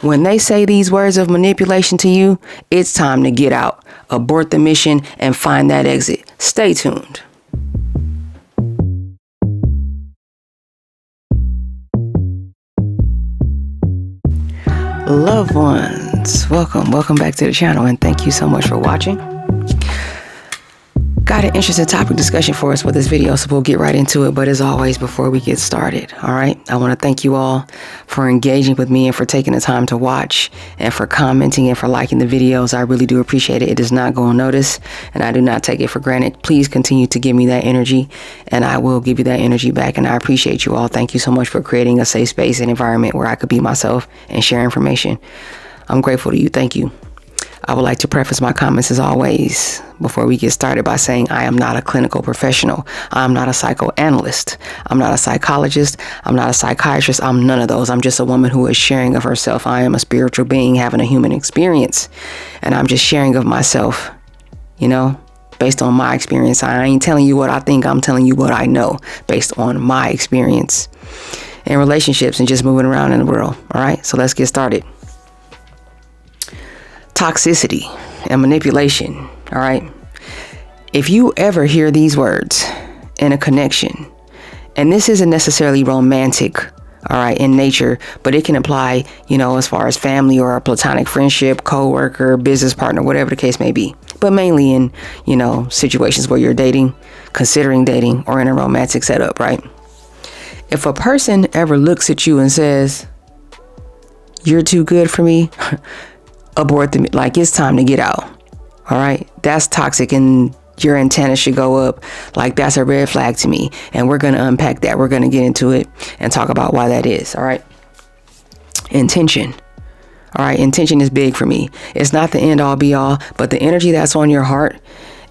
When they say these words of manipulation to you, it's time to get out, abort the mission, and find that exit. Stay tuned. Loved ones, welcome back to the channel, and thank you so much for watching. Got an interesting topic discussion for us with this video, so we'll get right into it. But as always, before we get started, all right, I want to thank you all for engaging with me and for taking the time to watch and for commenting and for liking the videos. I really do appreciate it. It does not go unnoticed, and I do not take it for granted. Please continue to give me that energy, and I will give you that energy back. And I appreciate you all. Thank you so much for creating a safe space and environment where I could be myself and share information. I'm grateful to you. Thank you. I would like to preface my comments as always before we get started by saying I am not a clinical professional. I'm not a psychoanalyst. I'm not a psychologist. I'm not a psychiatrist. I'm none of those. I'm just a woman who is sharing of herself. I am a spiritual being having a human experience, and I'm just sharing of myself, you know, based on my experience. I ain't telling you what I think. I'm telling you what I know based on my experience in relationships and just moving around in the world. All right, so let's get started. Toxicity and manipulation. All right. If you ever hear these words in a connection, and this isn't necessarily romantic, all right, in nature, but it can apply, you know, as far as family or a platonic friendship, co-worker, business partner, whatever the case may be, but mainly in, you know, situations where you're dating, considering dating, or in a romantic setup, right? If a person ever looks at you and says, "You're too good for me," abort the, like, it's time to get out. All right, that's toxic, and your antenna should go up. Like, that's a red flag to me, and we're going to unpack that. We're going to get into it and talk about why that is. All right, intention. All right, intention is big for me. It's not the end all be all, but the energy that's on your heart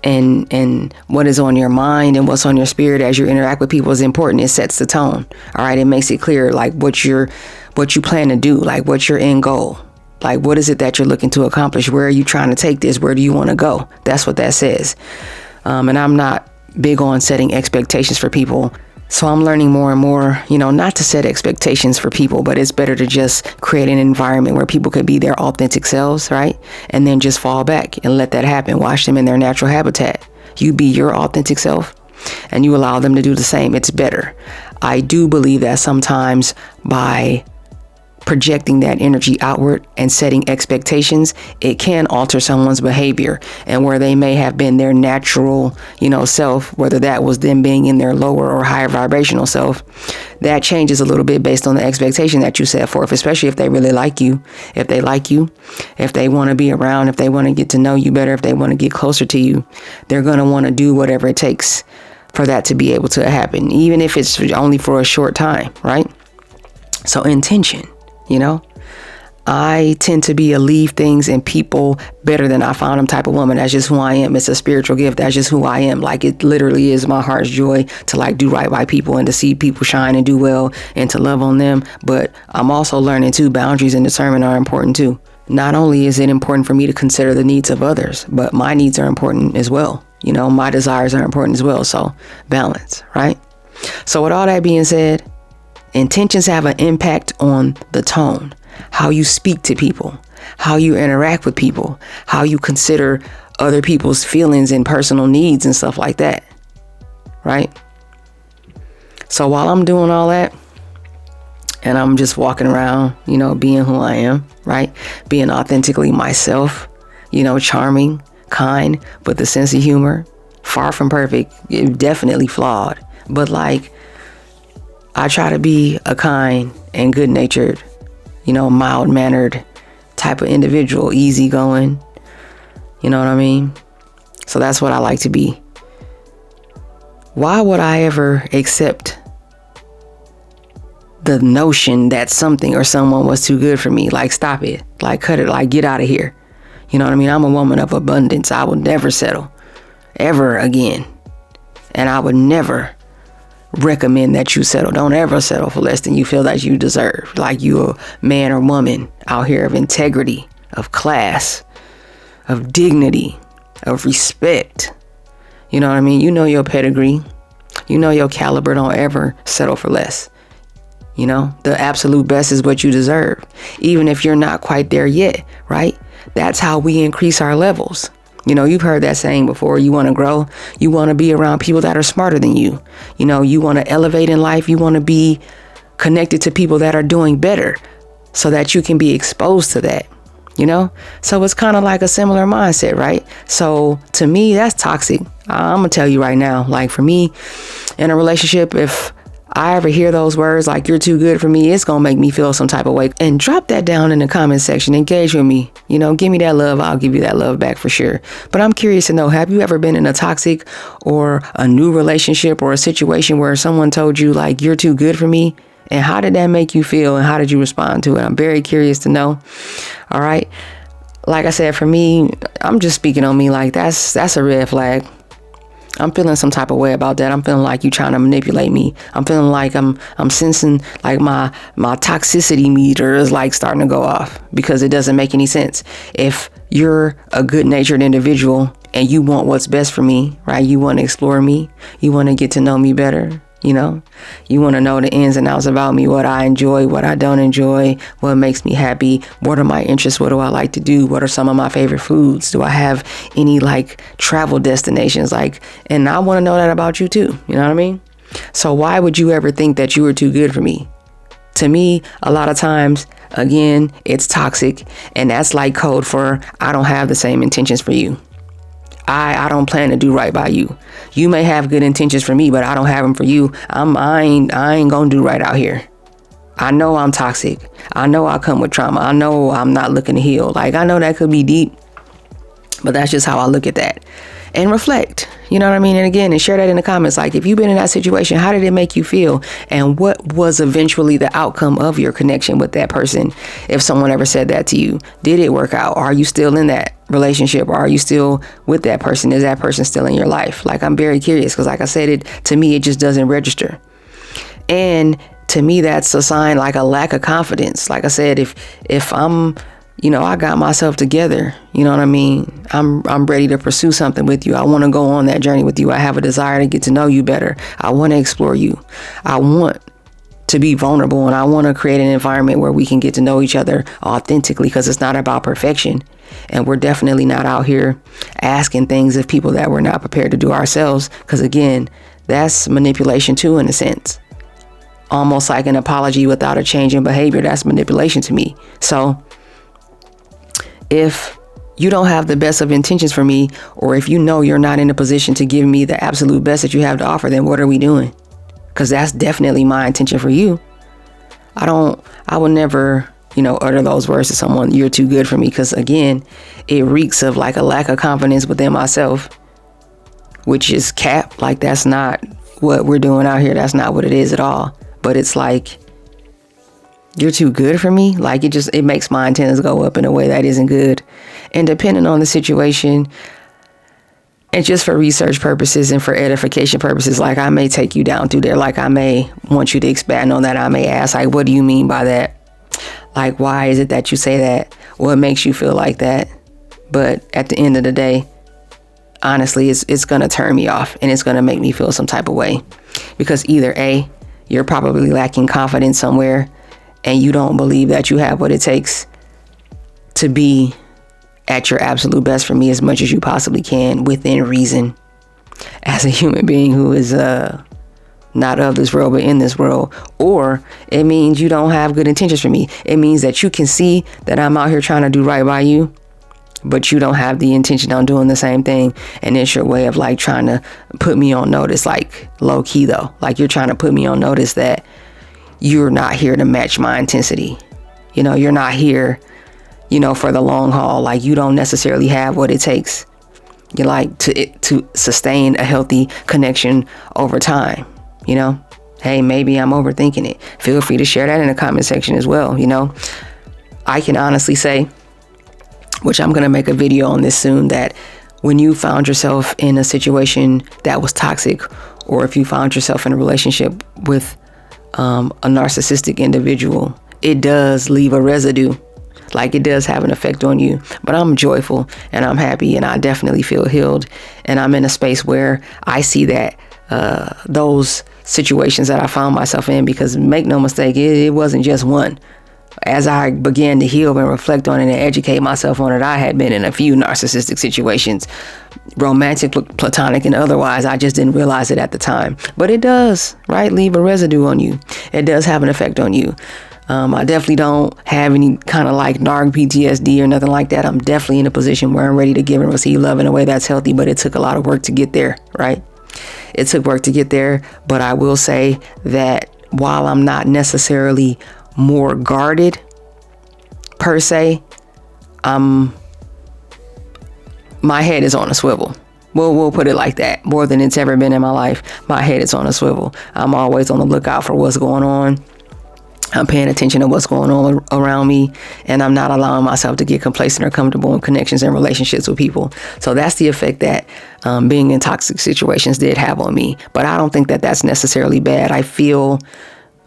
and what is on your mind and what's on your spirit as you interact with people is important. It sets the tone. All right, it makes it clear, like, what you plan to do, like what's your end goal. Like, what is it that you're looking to accomplish? Where are you trying to take this? Where do you want to go? That's what that says. And I'm not big on setting expectations for people. So I'm learning more and more, you know, not to set expectations for people, but it's better to just create an environment where people could be their authentic selves, right? And then just fall back and let that happen. Watch them in their natural habitat. You be your authentic self and you allow them to do the same. It's better. I do believe that sometimes by projecting that energy outward and setting expectations, it can alter someone's behavior, and where they may have been their natural, you know, self, whether that was them being in their lower or higher vibrational self, that changes a little bit based on the expectation that you set forth, especially if they really like you, if they want to be around, if they want to get to know you better, if they want to get closer to you, they're going to want to do whatever it takes for that to be able to happen, even if it's only for a short time, right? So intention. You know, I tend to be a leave things and people better than I found them type of woman. That's just who I am. It's a spiritual gift. That's just who I am. Like, it literally is my heart's joy to, like, do right by people and to see people shine and do well and to love on them. But I'm also learning too, boundaries and discernment are important too. Not only is it important for me to consider the needs of others, but my needs are important as well. You know, my desires are important as well. So balance, right? So with all that being said, intentions have an impact on the tone, how you speak to people, how you interact with people, how you consider other people's feelings and personal needs and stuff like that. Right? So while I'm doing all that and I'm just walking around, you know, being who I am, right? Being authentically myself, you know, charming, kind, with a sense of humor, far from perfect, definitely flawed, but like, I try to be a kind and good-natured, you know, mild-mannered type of individual, easygoing. You know what I mean? So that's what I like to be. Why would I ever accept the notion that something or someone was too good for me? Like, stop it. Like, cut it. Like, get out of here. You know what I mean? I'm a woman of abundance. I would never settle ever again. And I would never recommend that you settle. Don't ever settle for less than you feel that you deserve. Like, you a man or woman out here of integrity, of class, of dignity, of respect. You know what I mean? You know your pedigree. You know your caliber. Don't ever settle for less. You know, the absolute best is what you deserve, even if you're not quite there yet, right? That's how we increase our levels. You know, you've heard that saying before. You want to grow. You want to be around people that are smarter than you. You know, you want to elevate in life. You want to be connected to people that are doing better so that you can be exposed to that, you know? So it's kind of like a similar mindset, right? So to me, that's toxic. I'm going to tell you right now, like for me in a relationship, if I ever hear those words like you're too good for me, it's going to make me feel some type of way. And drop that down in the comment section. Engage with me. You know, give me that love. I'll give you that love back for sure. But I'm curious to know, have you ever been in a toxic or a new relationship or a situation where someone told you like you're too good for me? And how did that make you feel? And how did you respond to it? I'm very curious to know. All right. Like I said, for me, I'm just speaking on me. Like that's a red flag. I'm feeling some type of way about that. I'm feeling like you trying to manipulate me. I'm feeling like I'm sensing like my toxicity meter is like starting to go off because it doesn't make any sense. If you're a good natured individual and you want what's best for me, right? You want to explore me. You want to get to know me better. You know, you want to know the ins and outs about me, what I enjoy, what I don't enjoy, what makes me happy, what are my interests, what do I like to do, what are some of my favorite foods, do I have any like travel destinations, like, and I want to know that about you too, you know what I mean? So why would you ever think that you were too good for me? To me, a lot of times, again, it's toxic, and that's like code for I don't have the same intentions for you. I don't plan to do right by you. You may have good intentions for me, but I don't have them for you. I ain't gonna do right out here. I know I'm toxic. I know I come with trauma. I know I'm not looking to heal. Like, I know that could be deep, but that's just how I look at that. And reflect, you know what I mean? And again, and share that in the comments. Like, if you've been in that situation, how did it make you feel? And what was eventually the outcome of your connection with that person? If someone ever said that to you, did it work out? Are you still in that relationship? Or are you still with that person? Is that person still in your life? Like, I'm very curious because like I said, to me, it just doesn't register. And to me, that's a sign like a lack of confidence. Like I said, if I'm, you know, I got myself together, you know what I mean? I'm ready to pursue something with you. I want to go on that journey with you. I have a desire to get to know you better. I want to explore you. I want to be vulnerable, and I want to create an environment where we can get to know each other authentically, because it's not about perfection. And we're definitely not out here asking things of people that we're not prepared to do ourselves. Because again, that's manipulation too, in a sense. Almost like an apology without a change in behavior. That's manipulation to me. So if you don't have the best of intentions for me, or if you know you're not in a position to give me the absolute best that you have to offer, then what are we doing? Because that's definitely my intention for you. I would never, you know, utter those words to someone, you're too good for me. Because again, it reeks of like a lack of confidence within myself, which is cap. Like, that's not what we're doing out here. That's not what it is at all. But it's like, you're too good for me. Like, it makes my antennas go up in a way that isn't good. And depending on the situation, and just for research purposes and for edification purposes, like, I may take you down through there. Like, I may want you to expand on that. I may ask, like, what do you mean by that? Like, why is it that you say that? What makes you feel like that? But at the end of the day, honestly, it's going to turn me off, and it's going to make me feel some type of way. Because either A, you're probably lacking confidence somewhere, and you don't believe that you have what it takes to be at your absolute best for me as much as you possibly can within reason, as a human being who is not of this world but in this world. Or it means you don't have good intentions for me. It means that you can see that I'm out here trying to do right by you, but you don't have the intention on doing the same thing. And it's your way of like trying to put me on notice, like low key though. Like, you're trying to put me on notice that you're not here to match my intensity. You know, you're not here, you know, for the long haul. Like, you don't necessarily have what it takes, you like, to sustain a healthy connection over time. You know, hey, maybe I'm overthinking it. Feel free to share that in the comment section as well. You know, I can honestly say, which I'm going to make a video on this soon, that when you found yourself in a situation that was toxic, or if you found yourself in a relationship with a narcissistic individual, it does leave a residue. Like, it does have an effect on you. But I'm joyful and I'm happy, and I definitely feel healed. And I'm in a space where I see that those situations that I found myself in, because make no mistake, it wasn't just one. As I began to heal and reflect on it and educate myself on it, I had been in a few narcissistic situations, romantic, platonic, and otherwise. I just didn't realize it at the time. But it does, right, leave a residue on you. It does have an effect on you. I definitely don't have any kind of like narc PTSD or nothing like that. I'm definitely in a position where I'm ready to give and receive love in a way that's healthy, but it took a lot of work to get there, right? It took work to get there, but I will say that while I'm not necessarily more guarded per se, my head is on a swivel. We'll put it like that. More than it's ever been in my life, my head is on a swivel. I'm always on the lookout for what's going on. I'm paying attention to what's going on around me, and I'm not allowing myself to get complacent or comfortable in connections and relationships with people. So that's the effect that being in toxic situations did have on me. But I don't think that that's necessarily bad. I feel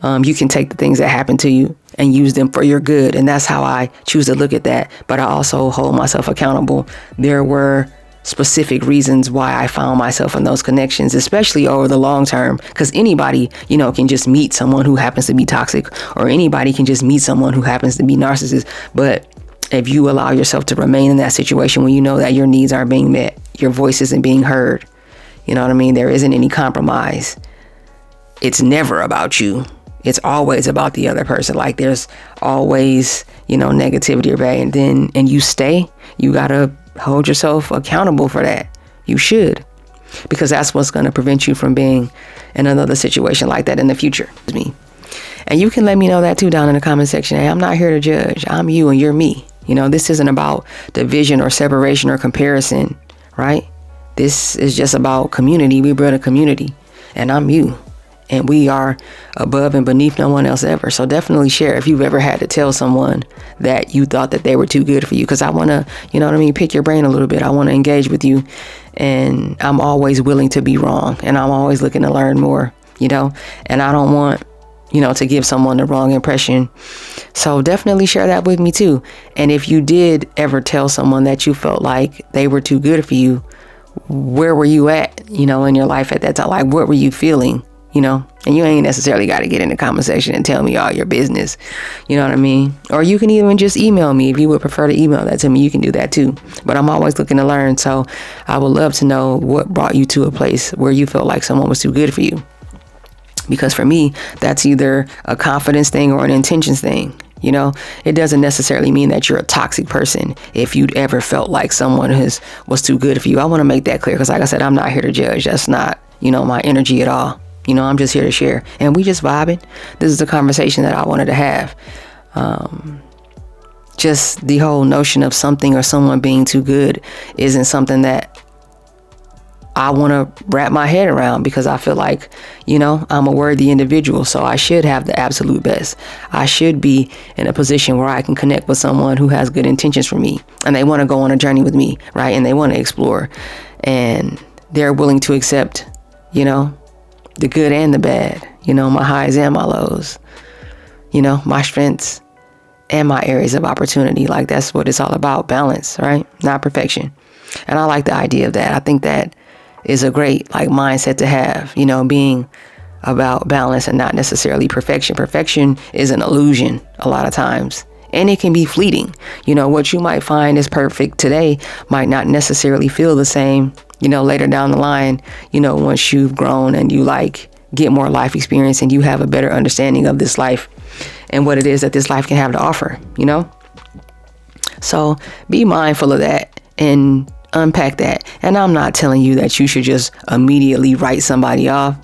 you can take the things that happen to you and use them for your good. And that's how I choose to look at that. But I also hold myself accountable. There were specific reasons why I found myself in those connections, especially over the long term, because anybody, can just meet someone who happens to be toxic, or anybody can just meet someone who happens to be narcissist. But if you allow yourself to remain in that situation when you know that your needs aren't being met, your voice isn't being heard, you know what I mean? There isn't any compromise. It's never about you. It's always about the other person. Like there's always, negativity or bad. And you stay, you gotta hold yourself accountable for that. You should, because that's what's going to prevent you from being in another situation like that in the future. And you can let me know that too down in the comment section. Hey, I'm not here to judge. I'm you and you're me. This isn't about division or separation or comparison, right? This is just about community. We build a community, and I'm you. And we are above and beneath no one else ever. So definitely share if you've ever had to tell someone that you thought that they were too good for you. Because I want to, pick your brain a little bit. I want to engage with you. And I'm always willing to be wrong. And I'm always looking to learn more, And I don't want, to give someone the wrong impression. So definitely share that with me too. And if you did ever tell someone that you felt like they were too good for you, where were you at, in your life at that time? Like, what were you feeling? And you ain't necessarily got to get in the comment section and tell me all your business. You know what I mean? Or you can even just email me. If you would prefer to email that to me, you can do that too. But I'm always looking to learn. So I would love to know what brought you to a place where you felt like someone was too good for you. Because for me, that's either a confidence thing or an intentions thing. It doesn't necessarily mean that you're a toxic person if you'd ever felt like someone was too good for you. I want to make that clear, because like I said, I'm not here to judge. That's not, my energy at all. I'm just here to share, and we just vibing. This is a conversation that I wanted to have. Just the whole notion of something or someone being too good isn't something that I want to wrap my head around, because I feel like, I'm a worthy individual. So I should have the absolute best. I should be in a position where I can connect with someone who has good intentions for me, and they want to go on a journey with me, right? And they want to explore, and they're willing to accept, the good and the bad, my highs and my lows, my strengths and my areas of opportunity. Like, that's what it's all about. Balance, right? Not perfection. And I like the idea of that. I think that is a great mindset to have, being about balance and not necessarily perfection. Perfection is an illusion a lot of times, and it can be fleeting. What you might find is perfect today might not necessarily feel the same later down the line, once you've grown and you get more life experience and you have a better understanding of this life and what it is that this life can have to offer, So be mindful of that and unpack that. And I'm not telling you that you should just immediately write somebody off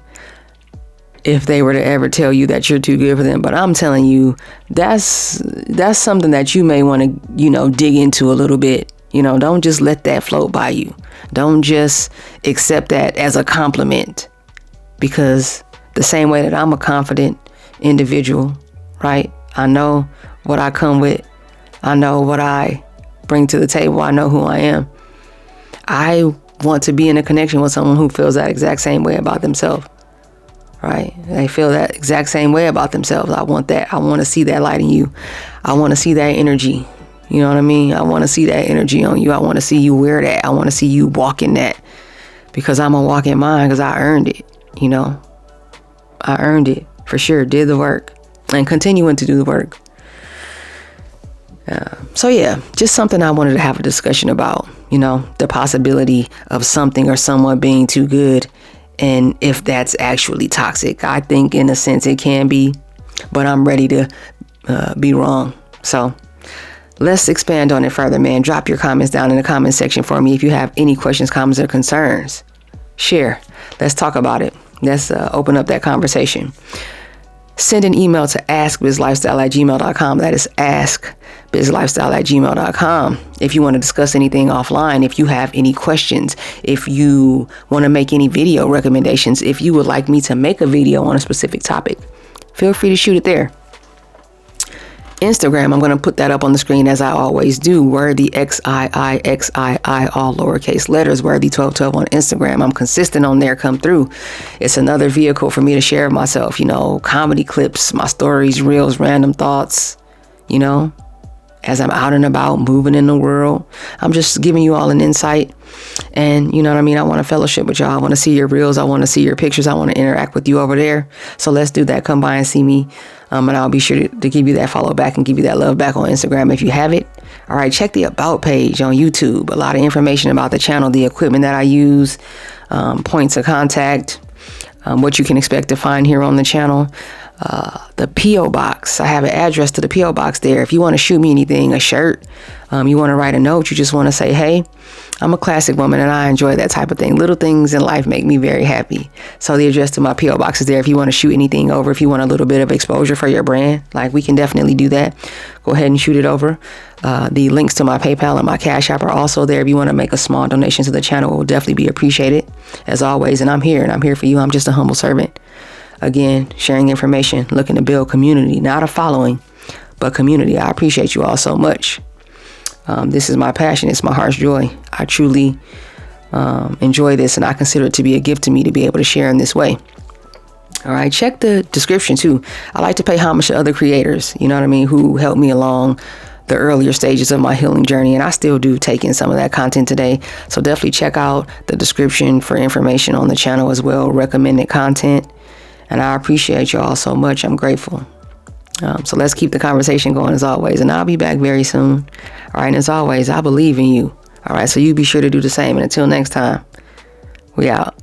if they were to ever tell you that you're too good for them. But I'm telling you, that's something that you may want to, dig into a little bit. Don't just let that float by you. Don't just accept that as a compliment, because the same way that I'm a confident individual, right? I know what I come with. I know what I bring to the table. I know who I am. I want to be in a connection with someone who feels that exact same way about themselves, right? They feel that exact same way about themselves. I want that. I want to see that light in you. I want to see that energy. You know what I mean? I want to see that energy on you. I want to see you wear that. I want to see you walk in that, because I'm going to walk in mine, because I earned it. You know, I earned it for sure. Did the work and continuing to do the work. So yeah, just something I wanted to have a discussion about, you know, the possibility of something or someone being too good, and if that's actually toxic. I think in a sense it can be, but I'm ready to be wrong. So let's expand on it further, man. Drop your comments down in the comment section for me. If you have any questions, comments, or concerns, share. Let's talk about it. Let's open up that conversation. Send an email to askbizlifestyle@gmail.com. That is askbizlifestyle@gmail.com. If you want to discuss anything offline, if you have any questions, if you want to make any video recommendations, if you would like me to make a video on a specific topic, feel free to shoot it there. Instagram, I'm going to put that up on the screen as I always do. Worthy XIIXII, all lowercase letters, Worthy 1212 on Instagram. I'm consistent on there. Come through. It's another vehicle for me to share myself, you know, comedy clips, my stories, reels, random thoughts, you know, as I'm out and about moving in the world. I'm just giving you all an insight. And you know what I mean? I want to fellowship with y'all. I want to see your reels. I want to see your pictures. I want to interact with you over there. So let's do that. Come by and see me. And I'll be sure to give you that follow back and give you that love back on Instagram if you have it. All right. Check the about page on YouTube. A lot of information about the channel, the equipment that I use, points of contact, what you can expect to find here on the channel. The P.O. box. I have an address to the P.O. box there. If you want to shoot me anything, a shirt, you want to write a note, you just want to say, hey, I'm a classic woman and I enjoy that type of thing. Little things in life make me very happy. So the address to my P.O. box is there. If you want to shoot anything over, if you want a little bit of exposure for your brand, like we can definitely do that. Go ahead and shoot it over. The links to my PayPal and my Cash App are also there. If you want to make a small donation to the channel, it will definitely be appreciated as always. And I'm here for you. I'm just a humble servant. Again, sharing information, looking to build community, not a following, but community. I appreciate you all so much. This is my passion. It's my heart's joy. I truly enjoy this, and I consider it to be a gift to me to be able to share in this way. All right. Check the description too. I like to pay homage to other creators, you know what I mean, who helped me along the earlier stages of my healing journey. And I still do take in some of that content today. So definitely check out the description for information on the channel as well. Recommended content. And I appreciate you all so much. I'm grateful. So let's keep the conversation going as always. And I'll be back very soon. All right. And as always, I believe in you. All right. So you be sure to do the same. And until next time, we out.